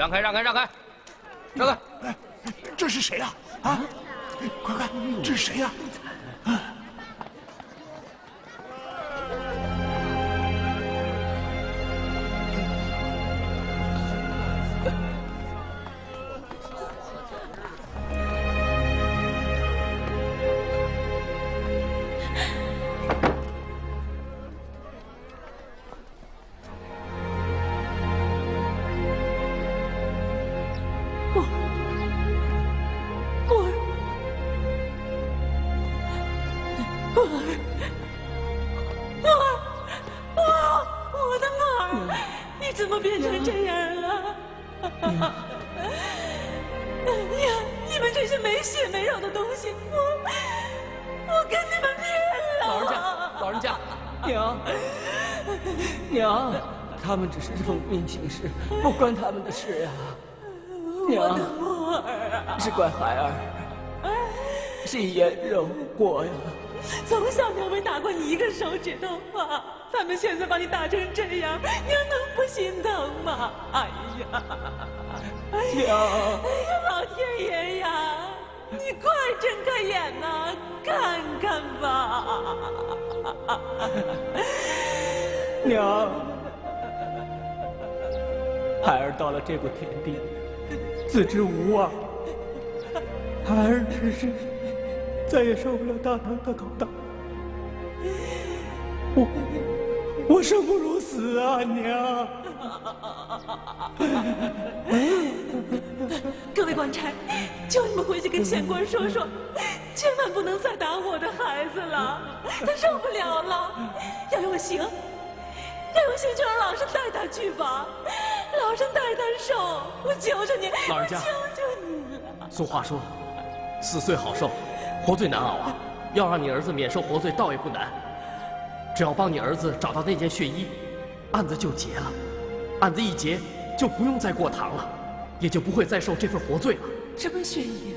让开，让开，让开，让开！哎，这是谁呀？啊，快看，这是谁呀？啊！他们只是奉命行事，不关他们的事呀。娘，是怪孩儿，是颜柔过呀。从小娘没打过你一个手指头啊！他们现在把你打成这样，娘能不心疼吗？哎呀，娘，哎呀，老天爷呀！你快睁开眼呐，看看吧。娘，孩儿到了这步田地，自知无望，孩儿只是再也受不了大唐的勾当，我生不如死啊，娘！各位官差，求你们回去跟县官说说，千万不能再打我的孩子了，他受不了了。要用刑，就让老身带他去吧。老身带他受，我求求你，老人家，我求求你了。俗话说，死罪好受，活罪难熬啊。要让你儿子免受活罪，倒也不难，只要帮你儿子找到那件血衣，案子就结了。案子一结，就不用再过堂了，也就不会再受这份活罪了。什么血衣？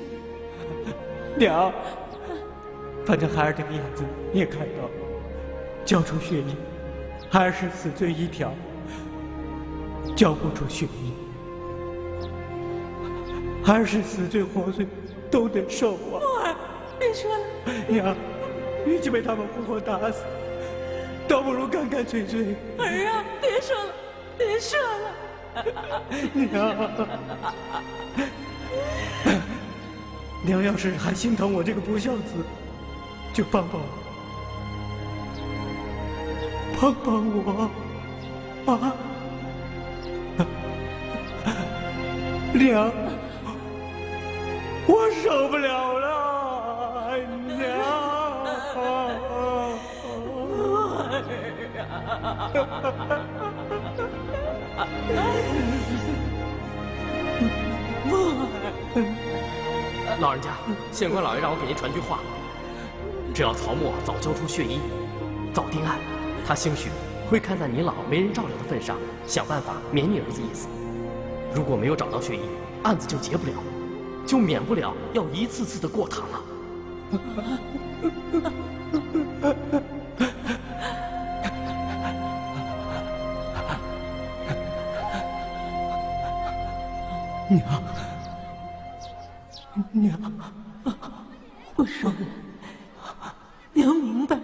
娘，反正孩儿这个样子你也看到了，交出血衣，孩儿是死罪一条；交不出血衣，孩儿是死罪活罪都得受啊！木儿，别说了。娘，与其被他们活活打死，倒不如干干脆脆。儿啊，别说了，别说了。娘要是还心疼我这个不孝子，就帮帮我，帮帮我，啊！娘，我受不了了，娘。老人家，县官老爷让我给您传句话：只要曹沫早交出血衣，早定案，他兴许会看在你老没人照料的份上，想办法免你儿子一死。如果没有找到血衣，案子就结不了，就免不了要一次次的过堂了。娘，不说了，娘明白了。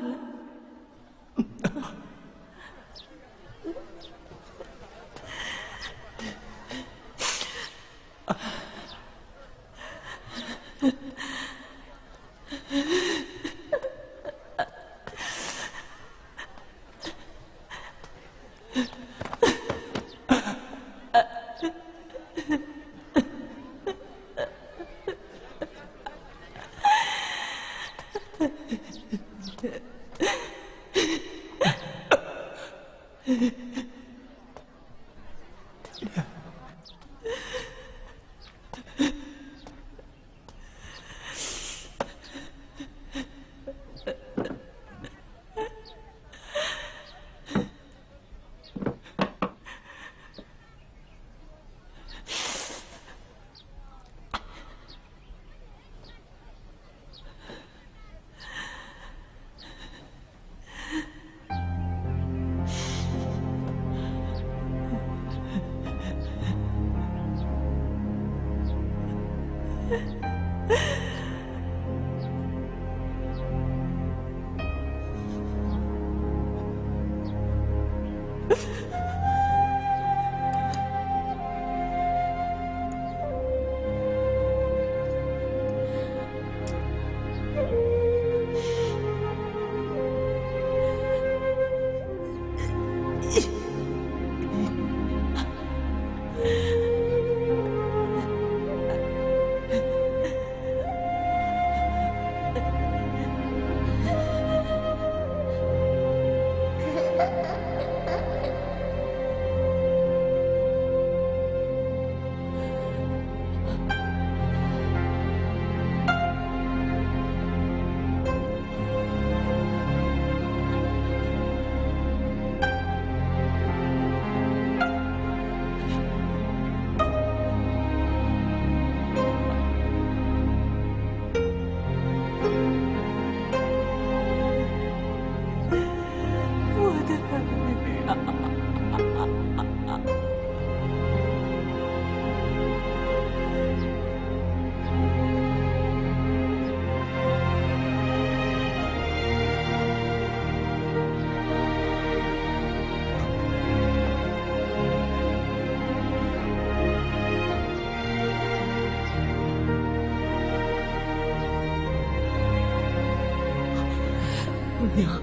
娘，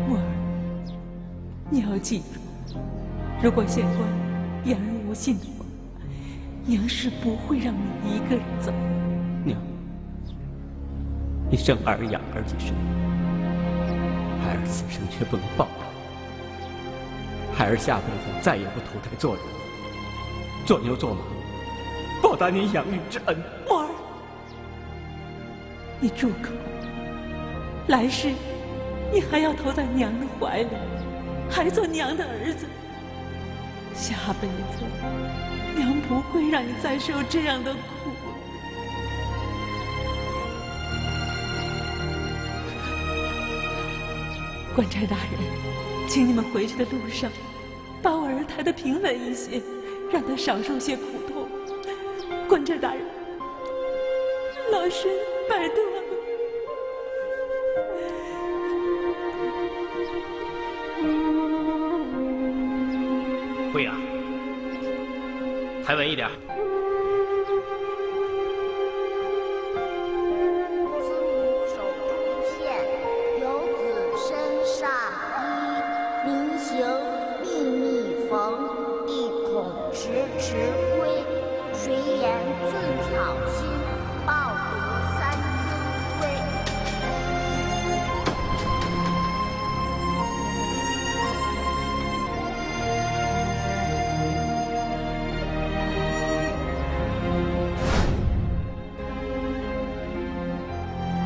墨儿，你要记住，如果县官言而无信的话，娘是不会让你一个人走。娘，你生儿养儿几十年，孩儿此生却不能报答，孩儿下辈子再也不投胎做人，做牛做马，报答您养育之恩。墨儿，你住口！来世，你还要投在娘的怀里，还做娘的儿子。下辈子，娘不会让你再受这样的苦。官差大人，请你们回去的路上，把我儿抬得平稳一些，让他少受些苦痛。官差大人，老身拜托了。慧雅，抬稳一点。子母手中线，游子身上衣。临行密密缝，意恐迟迟归。谁言寸草心，报得三春晖。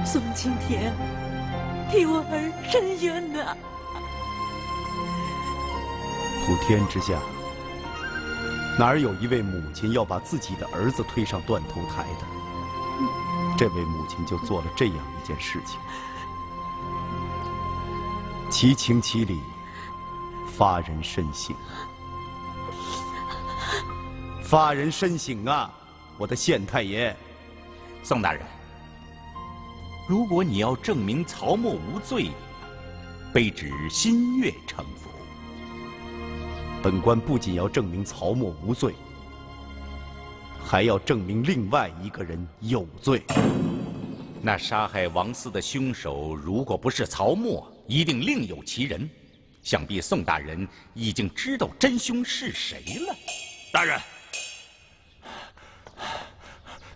宋青天，替我儿伸冤呐！普天之下，哪儿有一位母亲要把自己的儿子推上断头台的？这位母亲就做了这样一件事情，其情其理，发人深省。发人深省啊，我的县太爷。宋大人，如果你要证明曹沫无罪，卑职心悦诚服。本官不仅要证明曹沫无罪，还要证明另外一个人有罪。那杀害王嗣的凶手，如果不是曹沫，一定另有其人。想必宋大人已经知道真凶是谁了。大人，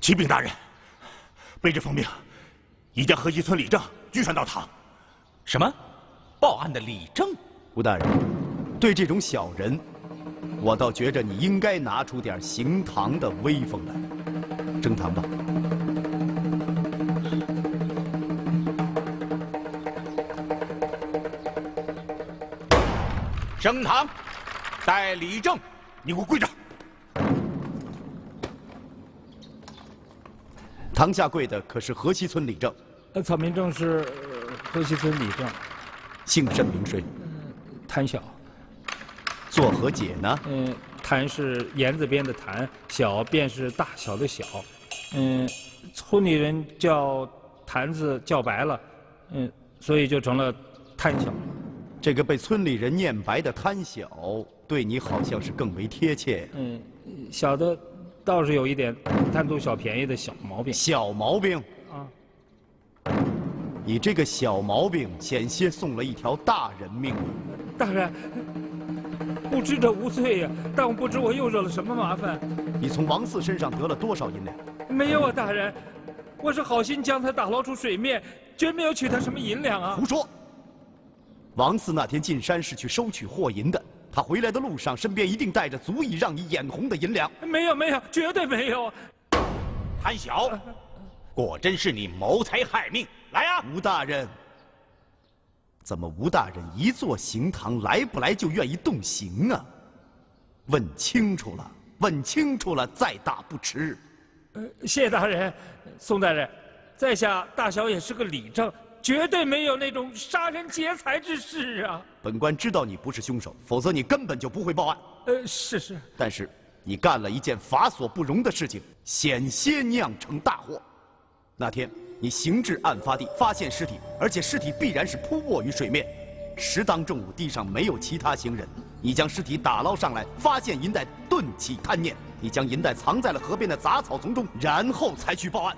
启禀大人，卑职奉命，已将河西村李正拘传到堂。什么？报案的李正？吴大人，对这种小人，我倒觉着你应该拿出点行堂的威风来。升堂吧。升堂，带李正。你给我跪着！堂下跪的可是河西村李正。草民正是河西村李正，姓甚名谁？谭小。作何解呢？谭是言字边的谭，小便是大小的小。村里人叫谭字叫白了，所以就成了谭小。这个被村里人念白的贪小，对你好像是更为贴切。小的倒是有一点贪图小便宜的小毛病。小毛病啊！你这个小毛病，险些送了一条大人命。大人，不知者无罪呀，但我不知我又惹了什么麻烦。你从王嗣身上得了多少银两？没有啊，大人，我是好心将他打捞出水面，绝没有取他什么银两啊！胡说！王嗣那天进山是去收取货银的，他回来的路上身边一定带着足以让你眼红的银两。没有，没有，绝对没有。谭小，果真是你谋财害命！来呀，吴大人。怎么吴大人一坐刑堂，来不来就愿意动刑啊？问清楚了，问清楚了，再打不迟。谢大人，宋大人，在下大小也是个理正，绝对没有那种杀人劫财之事啊！本官知道你不是凶手，否则你根本就不会报案。是。但是你干了一件法所不容的事情，险些酿成大祸。那天你行至案发地，发现尸体，而且尸体必然是扑卧于水面。时当正午，地上没有其他行人，你将尸体打捞上来，发现银袋，顿起贪念，你将银袋藏在了河边的杂草丛中，然后才去报案。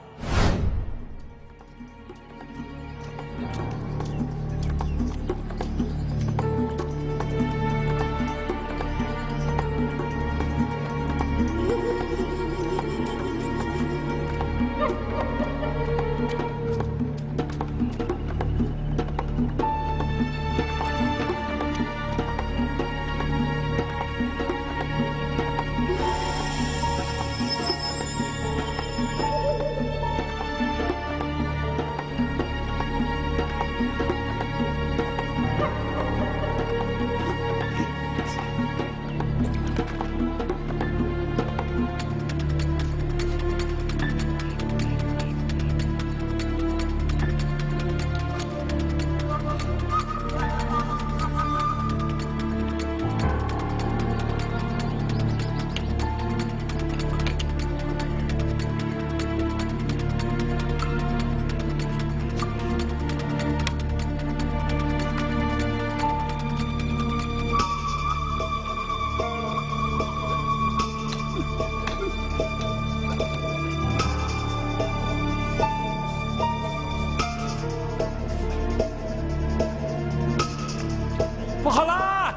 不好啦！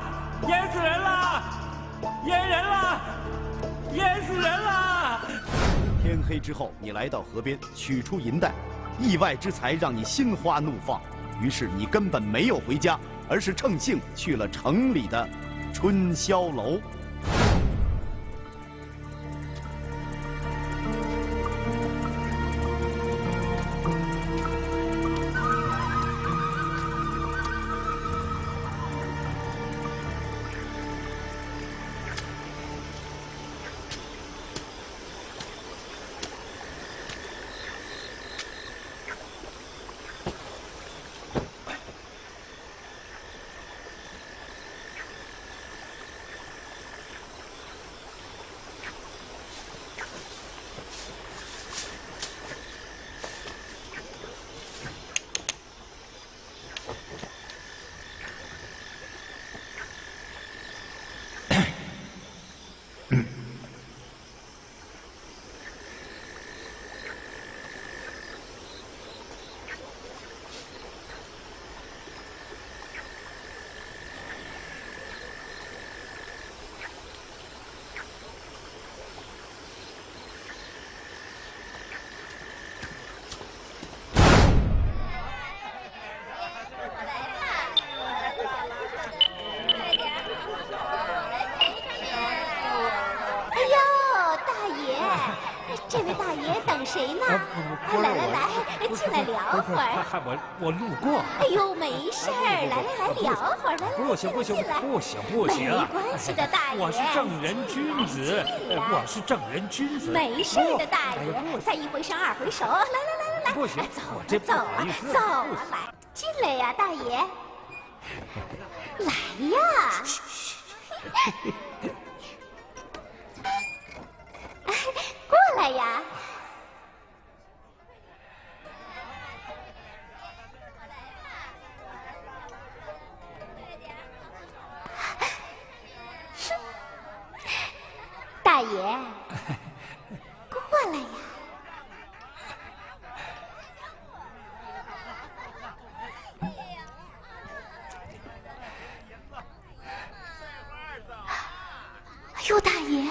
淹死人了！淹人了！淹死人了！天黑之后，你来到河边，取出银袋，意外之财让你心花怒放。于是你根本没有回家，而是乘兴去了城里的春宵楼。谁呢？来，进来聊会儿。我路过。哎呦，没事儿，来聊会儿，来。不行，没关系的，大爷。我是正人君子，我是正人君子。没事的，大爷。再一回生二回熟，来。不行，走啊，来，进来呀，大爷。来呀。过来呀。大爷，过来呀！哎呦，大爷，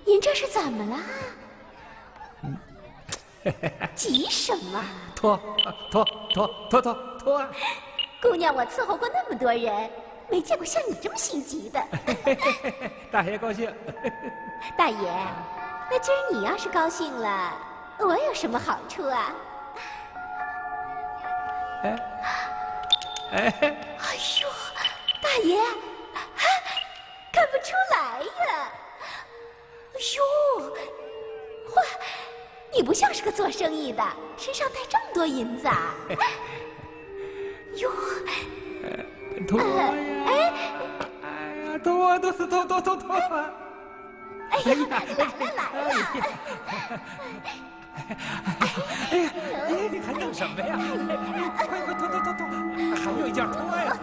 您这是怎么了？急什么？脱！姑娘，我伺候过那么多人，没见过像你这么心急的。大爷高兴。大爷，那今儿你要是高兴了，我有什么好处啊？哎呦，大爷，看不出来呀！哎呦，嚯，你不像是个做生意的，身上带这么多银子啊！哟，脱呀！哎呀，脱！哎呀，来了！哎呀，你还等什么呀？快脱！还有一件，脱呀！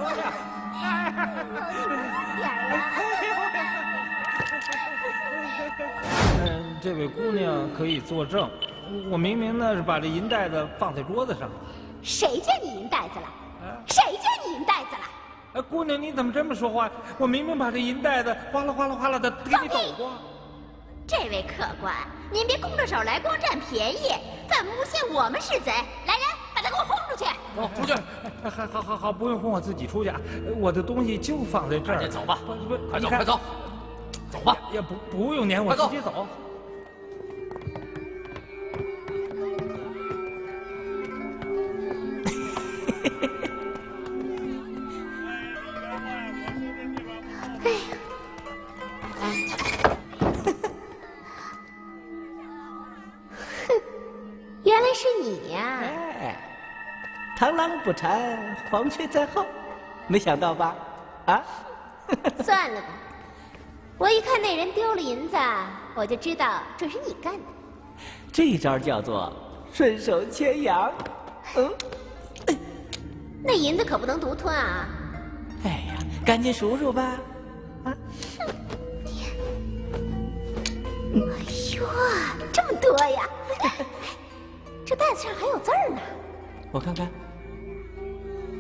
这位姑娘可以作证，我明明呢是把这银袋子放在桌子上。谁借你银袋子了？谁借你银袋子了？姑娘，你怎么这么说话？我明明把这银袋子哗啦哗啦哗啦的给你抖过。这位客官，您别空着手来光占便宜，反诬陷我们是贼！来人，把他给我轰出去！出去！好，不用轰，我自己出去啊。我的东西就放在这儿。赶紧走吧！快走，快走！走吧！也不用撵我，直接走。原来是你呀！螳螂捕蝉，黄雀在后，没想到吧？啊？算了吧，我一看那人丢了银子，我就知道准是你干的。这招叫做顺手牵羊。那银子可不能独吞啊！哎呀，赶紧数数吧。啊！哎呦，这么多呀！这袋子上还有字儿呢。我看看。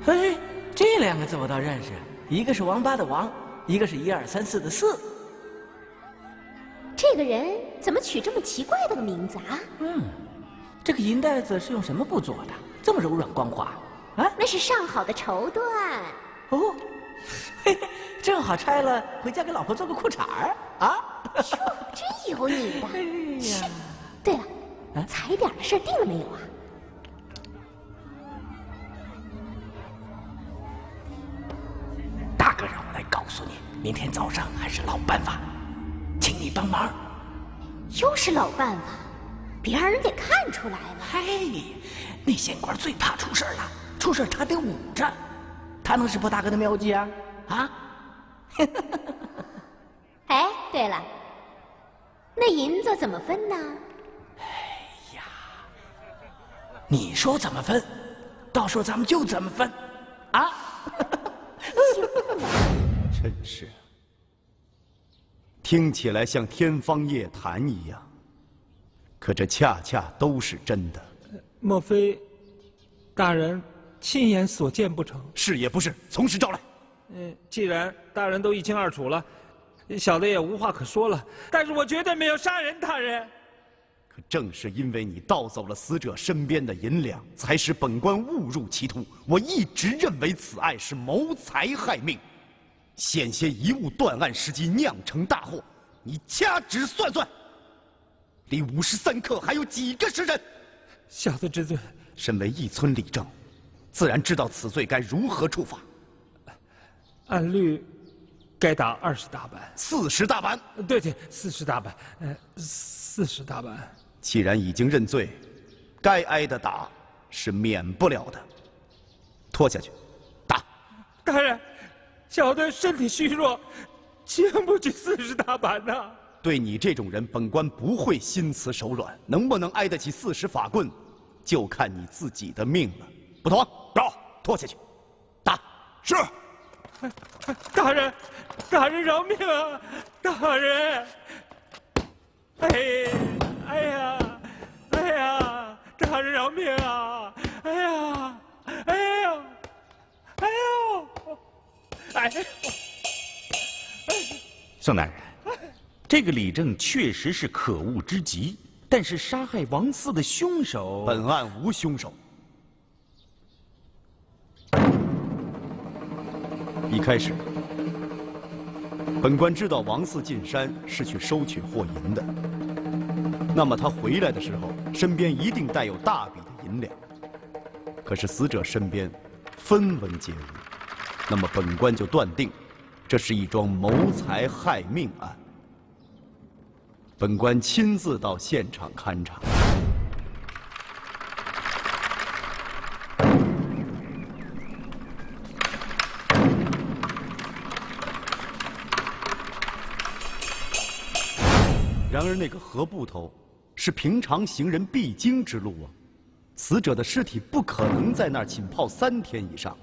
嘿，这两个字我倒认识，一个是王八的王，一个是1、2、3、4的4。这个人怎么取这么奇怪的个名字啊？这个银袋子是用什么布做的？这么柔软光滑啊？那是上好的绸缎。哦，嘿嘿，正好拆了，回家给老婆做个裤衩儿啊！哟，真有你的！哎呀，对了，踩点的事定了没有啊？大哥让我来告诉你，明天早上还是老办法，请你帮忙。又是老办法，别让人给看出来了。嘿，那县官最怕出事了，出事他得捂着，他能识破大哥的妙计啊？啊？哎，对了，那银子怎么分呢？你说怎么分，到时候咱们就怎么分，啊？真是，听起来像天方夜谭一样，可这恰恰都是真的。莫非大人亲眼所见不成？是也不是，从实招来。既然大人都一清二楚了，小的也无话可说了。但是我绝对没有杀人，大人。可正是因为你盗走了死者身边的银两，才使本官误入歧途。我一直认为此案是谋财害命，险些贻误断案时机，酿成大祸。你掐指算算，离53刻还有几个时辰？小的知罪。身为一村理政，自然知道此罪该如何处罚。按律，该打20大板。40大板。对，40大板。40大板。既然已经认罪，该挨的打是免不了的。拖下去，打。大人，小的身体虚弱，经不起40大板呐。对你这种人，本官不会心慈手软，能不能挨得起40法棍，就看你自己的命了。不妥，到，拖下去，打。是。大人饶命啊！大人，哎呀，大人饶命啊！哎呦！宋大人，这个李正确实是可恶之极，但是杀害王四的凶手，本案无凶手。一开始，本官知道王四进山是去收取货银的，那么他回来的时候，身边一定带有大笔的银两。可是死者身边分文皆无，那么本官就断定，这是一桩谋财害命案。本官亲自到现场勘查。然而，那个河埠头是平常行人必经之路啊，死者的尸体不可能在那儿浸泡3天以上。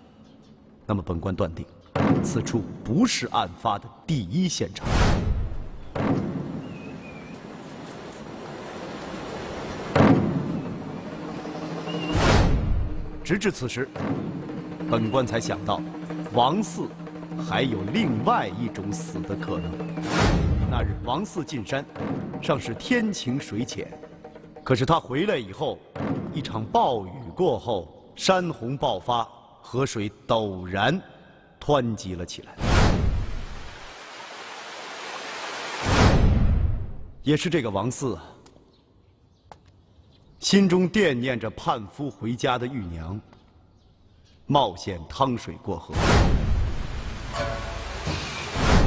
那么，本官断定，此处不是案发的第一现场。直至此时，本官才想到，王嗣还有另外一种死的可能。那日王嗣进山，尚是天晴水浅，可是他回来以后，一场暴雨过后，山洪爆发，河水陡然湍急了起来。也是这个王嗣啊，心中惦念着盼夫回家的玉娘，冒险趟水过河。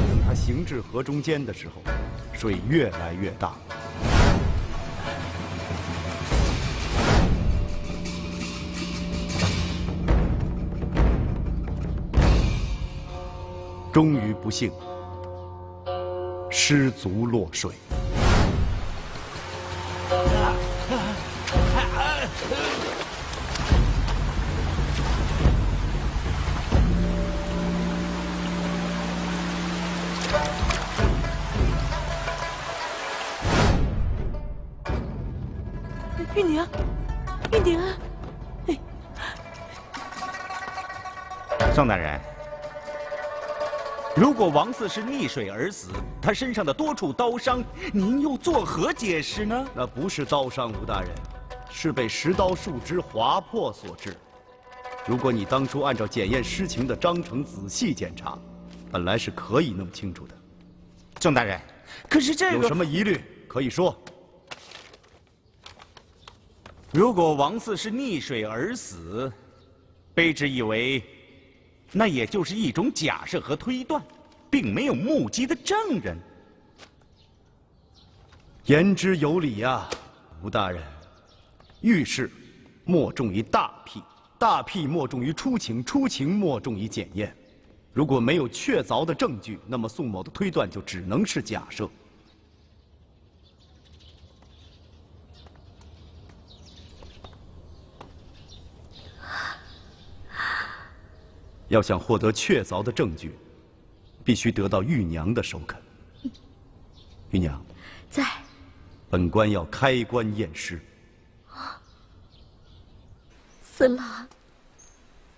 等他行至河中间的时候，水越来越大。终于不幸失足落水。玉娘，玉娘，宋大人，如果王嗣是溺水而死，他身上的多处刀伤，您又作何解释呢？那不是刀伤，吴大人，是被石刀树枝划破所致。如果你当初按照检验尸情的章程仔细检查，本来是可以弄清楚的。宋大人，可是这个有什么疑虑可以说。如果王嗣是溺水而死，卑职以为，那也就是一种假设和推断，并没有目击的证人。言之有理呀，吴大人。遇事莫重于大辟，大辟莫重于出情，出情莫重于检验。如果没有确凿的证据，那么宋某的推断就只能是假设。要想获得确凿的证据，必须得到玉娘的首肯。玉娘，在。本官要开棺验尸。四郎，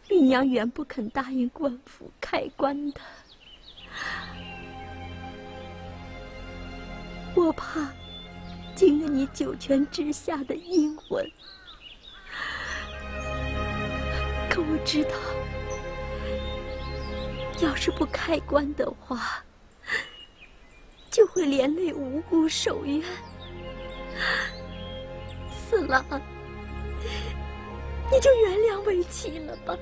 玉娘原不肯答应官府开棺的，我怕惊了你九泉之下的阴魂。可我知道，要是不开棺的话，就会连累无辜受冤。四郎，你就原谅为妻了吧。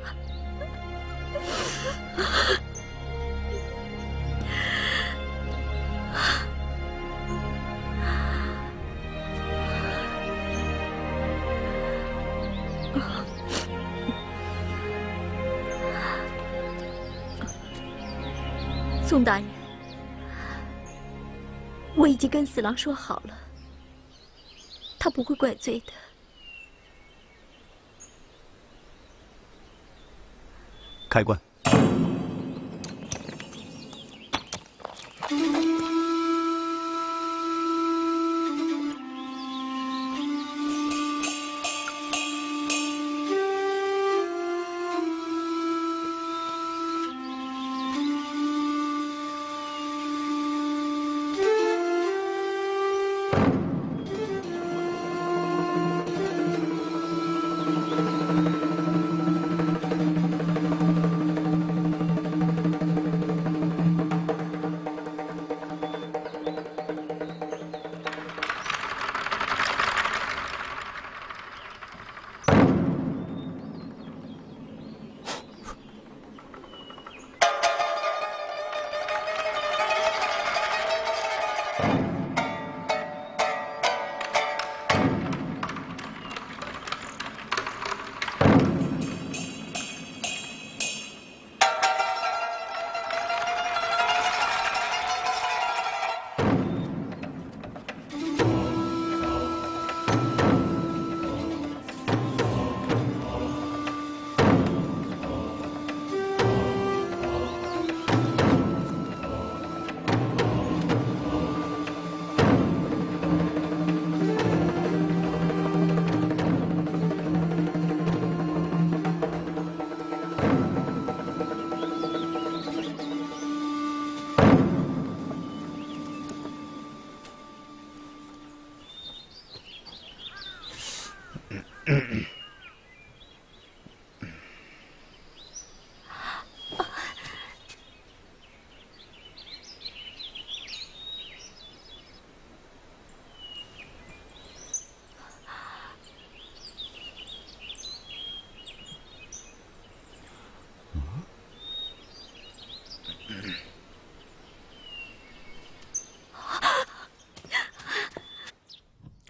宋大人，我已经跟四郎说好了，他不会怪罪的。开棺。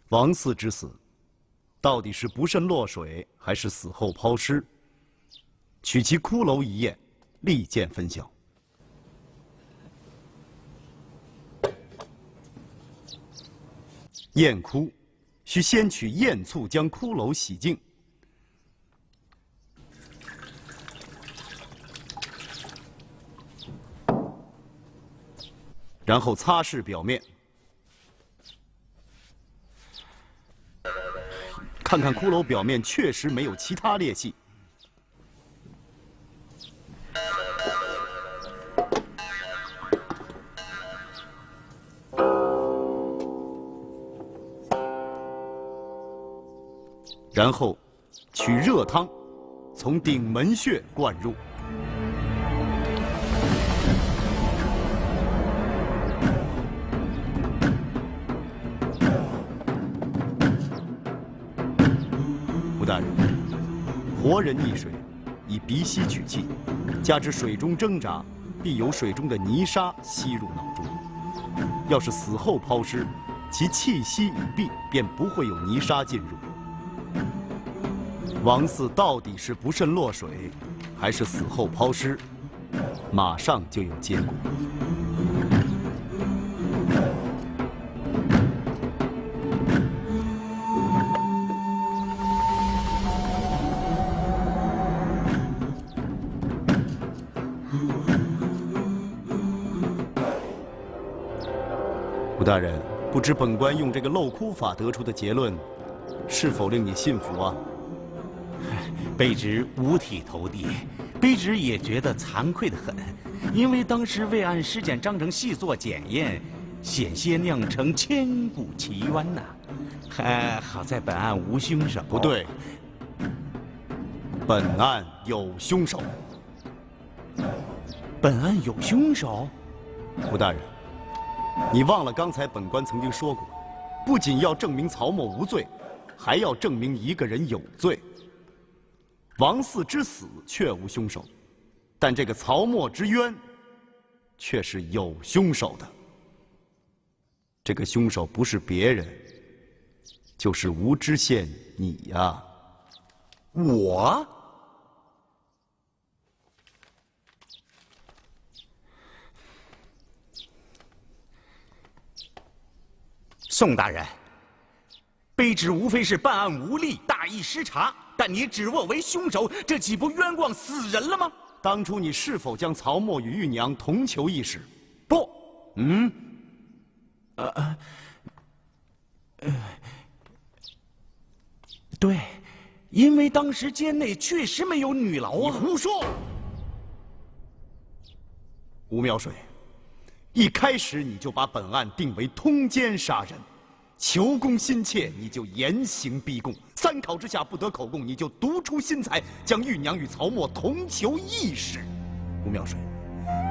王嗣之死，到底是不慎落水，还是死后抛尸？取其骷髅一验，立见分晓。验窟，需先取验醋将骷髅洗净。然后擦拭表面，看看骷髅表面确实没有其他裂隙。然后，取热汤，从顶门穴灌入。吴大人，活人溺水，以鼻息取气，加之水中挣扎，必有水中的泥沙吸入脑中。要是死后抛尸，其气息已闭，便不会有泥沙进入。王嗣到底是不慎落水，还是死后抛尸，马上就有结果。吴大人，不知本官用这个漏窟法得出的结论，是否令你信服啊？卑职五体投地，卑职也觉得惭愧得很，因为当时未按尸检章程细做检验，险些酿成千古奇冤呐。好在本案无凶手。不对，本案有凶手。本案有凶手？吴大人，你忘了刚才本官曾经说过，不仅要证明曹沫无罪，还要证明一个人有罪。王嗣之死确无凶手，但这个曹沫之冤，却是有凶手的。这个凶手不是别人，就是吴知县你呀。我？宋大人，卑职无非是办案无力，大意失察。但你指我为凶手，这岂不冤枉死人了吗？当初你是否将曹沫与玉娘同囚一室？不。对，因为当时监内确实没有女牢啊。你胡说！吴苗水，一开始你就把本案定为通奸杀人，求供心切，你就严刑逼供。3考之下不得口供，你就独出心裁，将玉娘与曹沫同囚一室。吴苗水，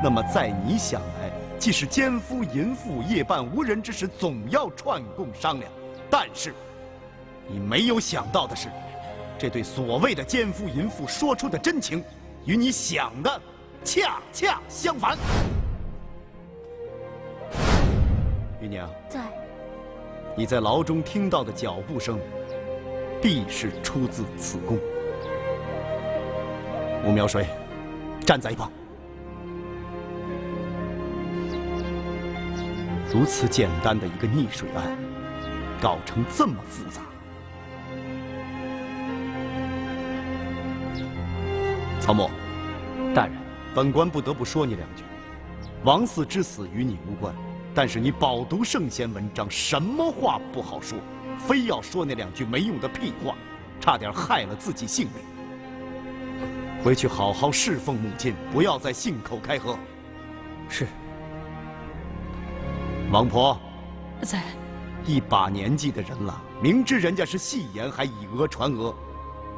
那么在你想来，既是奸夫淫妇，夜半无人之时，总要串供商量。但是，你没有想到的是，这对所谓的奸夫淫妇说出的真情，与你想的恰恰相反。玉娘，在。你在牢中听到的脚步声，必是出自此宫。吴苗水，站在一旁。如此简单的一个溺水案，搞成这么复杂。曹沫，大人，本官不得不说你2句。王嗣之死与你无关，但是你饱读圣贤文章，什么话不好说，非要说那2句没用的屁话，差点害了自己性命。回去好好侍奉母亲，不要再信口开河。是。王婆，在。一把年纪的人了，明知人家是戏言，还以讹传讹，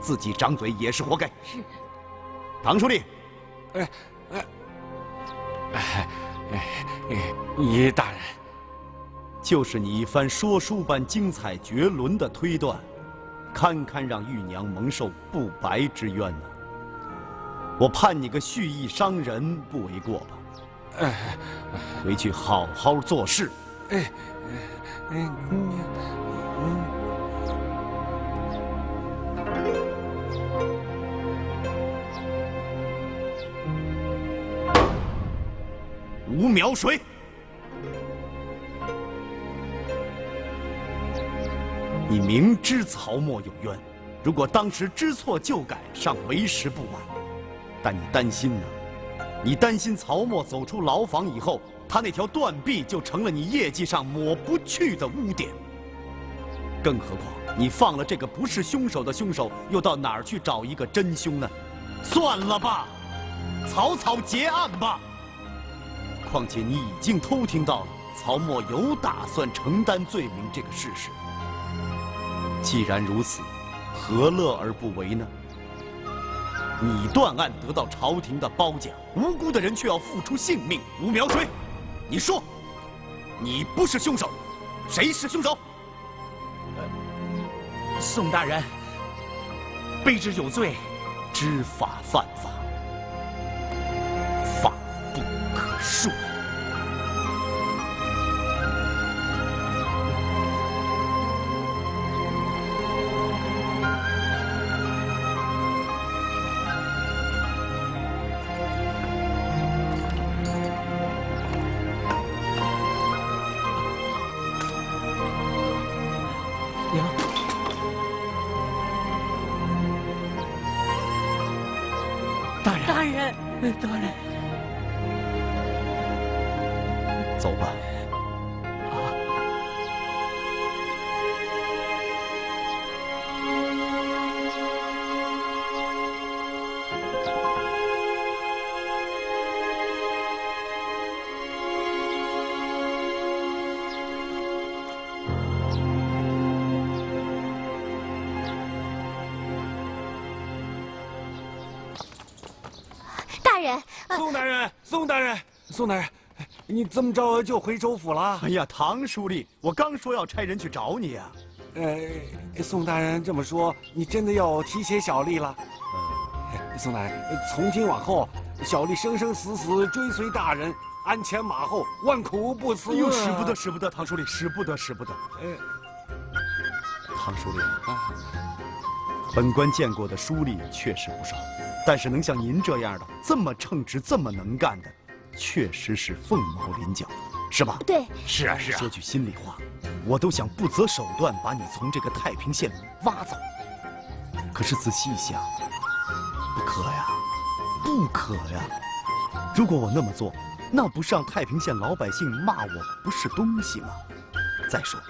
自己张嘴也是活该。是。唐书吏，叶大人，就是你一番说书般精彩绝伦的推断，堪堪让玉娘蒙受不白之冤呢。我判你个蓄意伤人不为过吧？回去好好做事。吴苗水，你明知曹沫有冤，如果当时知错就改，尚为时不晚。但你担心呢？你担心曹沫走出牢房以后，他那条断臂就成了你业绩上抹不去的污点。更何况，你放了这个不是凶手的凶手，又到哪儿去找一个真凶呢？算了吧，草草结案吧。况且你已经偷听到了曹沫有打算承担罪名这个事实。既然如此，何乐而不为呢？你断案得到朝廷的褒奖，无辜的人却要付出性命。吴苗水，你说，你不是凶手，谁是凶手？宋大人，卑职有罪，知法犯法，法不可恕。娘，大人，大人，大人，走吧。大人，宋大人，宋大人，宋大人，你这么着就回州府了？哎呀，唐书吏，我刚说要差人去找你啊。宋大人这么说，你真的要提携小丽了？宋大人，从今往后，小丽生生死死追随大人，鞍前马后，万苦不辞。哎呦，使不得，使不得，唐书吏，使不得，使不得。唐书吏啊，本官见过的书吏确实不少，但是能像您这样的这么称职、这么能干的，确实是凤毛麟角，是吧？对，是啊是啊。说句心里话，我都想不择手段把你从这个太平县挖走。可是仔细一想，不可呀，不可呀！如果我那么做，那不是让太平县老百姓骂我不是东西吗？再说，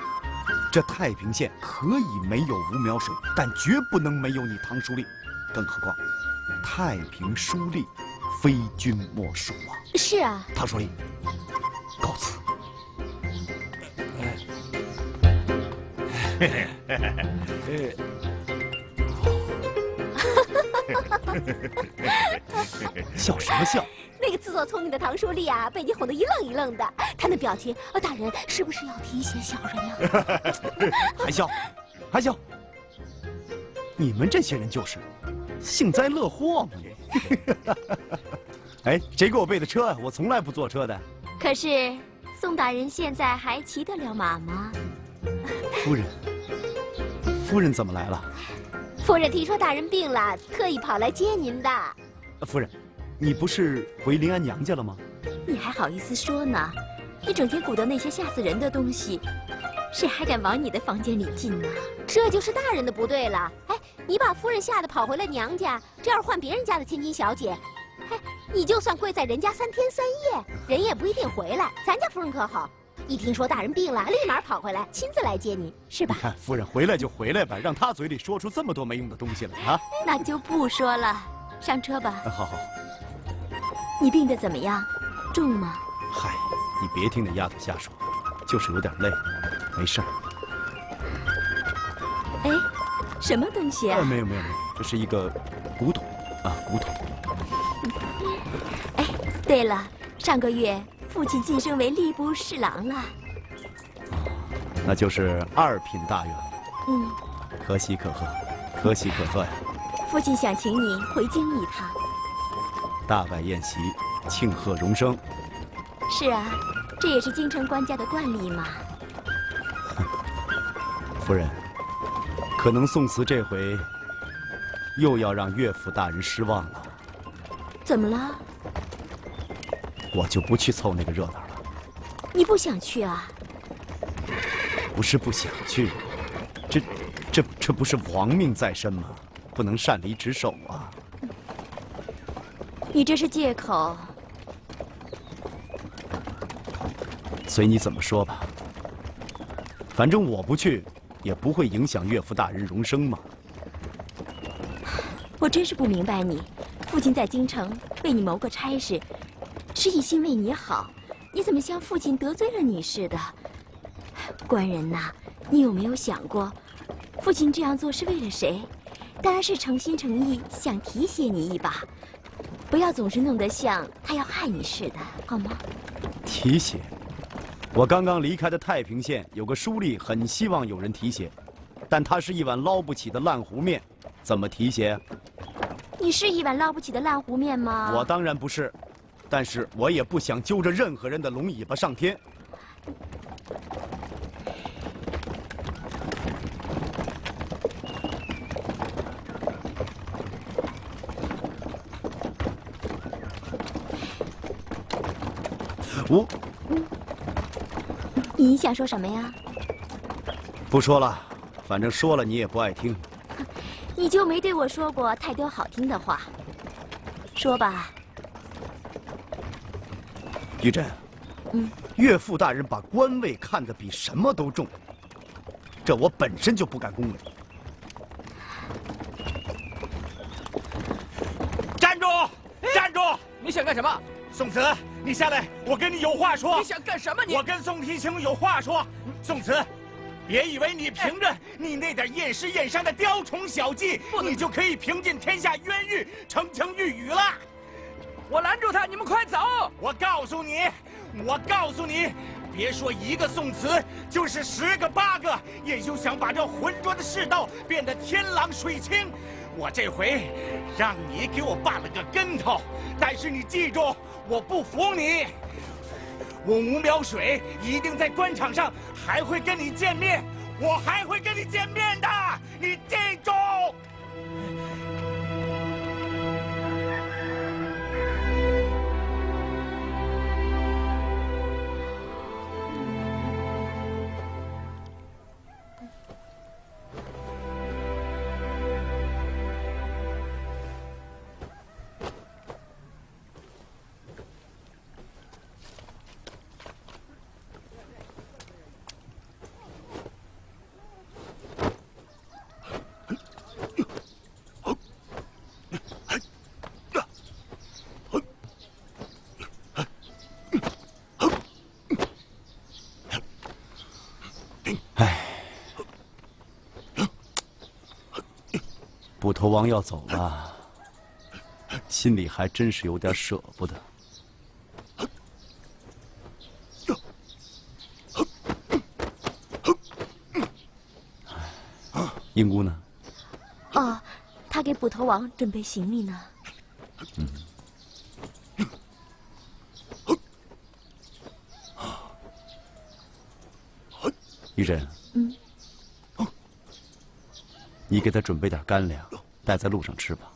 这太平县可以没有吴苗水，但绝不能没有你唐书吏。更何况，太平书吏非君莫属啊！是啊，唐书吏，告辞。笑什么笑？那个自作聪明的唐书吏啊，被你哄得一愣一愣的。他那表情，大人是不是要提携小人呢？还笑，还笑！你们这些人就是幸灾乐祸嘛！哎，谁给我备的车啊？我从来不坐车的。可是宋大人现在还骑得了马吗？夫人，夫人怎么来了？夫人听说大人病了，特意跑来接您的。夫人，你不是回临安娘家了吗？你还好意思说呢？你整天鼓捣那些吓死人的东西，谁还敢往你的房间里进呢？这就是大人的不对了。哎，你把夫人吓得跑回了娘家，这要是换别人家的千金小姐，哎，你就算跪在人家3天3夜，人也不一定回来。咱家夫人可好，一听说大人病了，立马跑回来，亲自来接你，是吧？你看，夫人回来就回来吧，让她嘴里说出这么多没用的东西来啊！那就不说了，上车吧。好好。你病得怎么样？重吗？嗨，你别听那丫头瞎说，就是有点累，没事儿。哎，什么东西啊？没有，这是一个古董啊，古董。哎，对了，上个月父亲晋升为吏部侍郎了。那就是2品大员了。嗯，可喜可贺，可喜可贺呀！父亲想请你回京一趟。大摆宴席，庆贺荣升。是啊，这也是京城官家的惯例嘛。夫人，可能宋慈这回又要让岳父大人失望了。怎么了？我就不去凑那个热闹了。你不想去啊？不是不想去，这不是亡命在身吗？不能擅离职守啊！你这是借口。随你怎么说吧，反正我不去，也不会影响岳父大人荣升嘛。我真是不明白你，父亲在京城为你谋个差事，是一心为你好，你怎么像父亲得罪了你似的？官人呐，你有没有想过，父亲这样做是为了谁？当然是诚心诚意想提携你一把，不要总是弄得像他要害你似的，好吗？提携？我刚刚离开的太平县有个书吏，很希望有人提携，但他是一碗捞不起的烂糊面，怎么提携？你是一碗捞不起的烂糊面吗？我当然不是，但是我也不想揪着任何人的龙尾巴上天。你想说什么呀？不说了，反正说了你也不爱听。你就没对我说过太多好听的话。说吧。玉珍，岳父大人把官位看得比什么都重，这我本身就不敢恭维。站住！站住！你想干什么？宋慈，你下来，我跟你有话说。你想干什么？我跟宋提刑有话说。宋慈，别以为你凭着你那点验尸验伤的雕虫小技，你就可以平尽天下冤狱，澄清玉宇了。我拦住他，你们快走！我告诉你，别说一个宋慈，就是10个8个，也就想把这浑浊的世道变得天朗水清。我这回让你给我绊了个跟头，但是你记住，我不服你。我吴苗水一定在官场上还会跟你见面，我还会跟你见面的，你记住。捕头王要走了，心里还真是有点舍不得。英姑呢？哦，他给捕头王准备行李呢。玉珍，你给他准备点干粮，带在路上吃吧。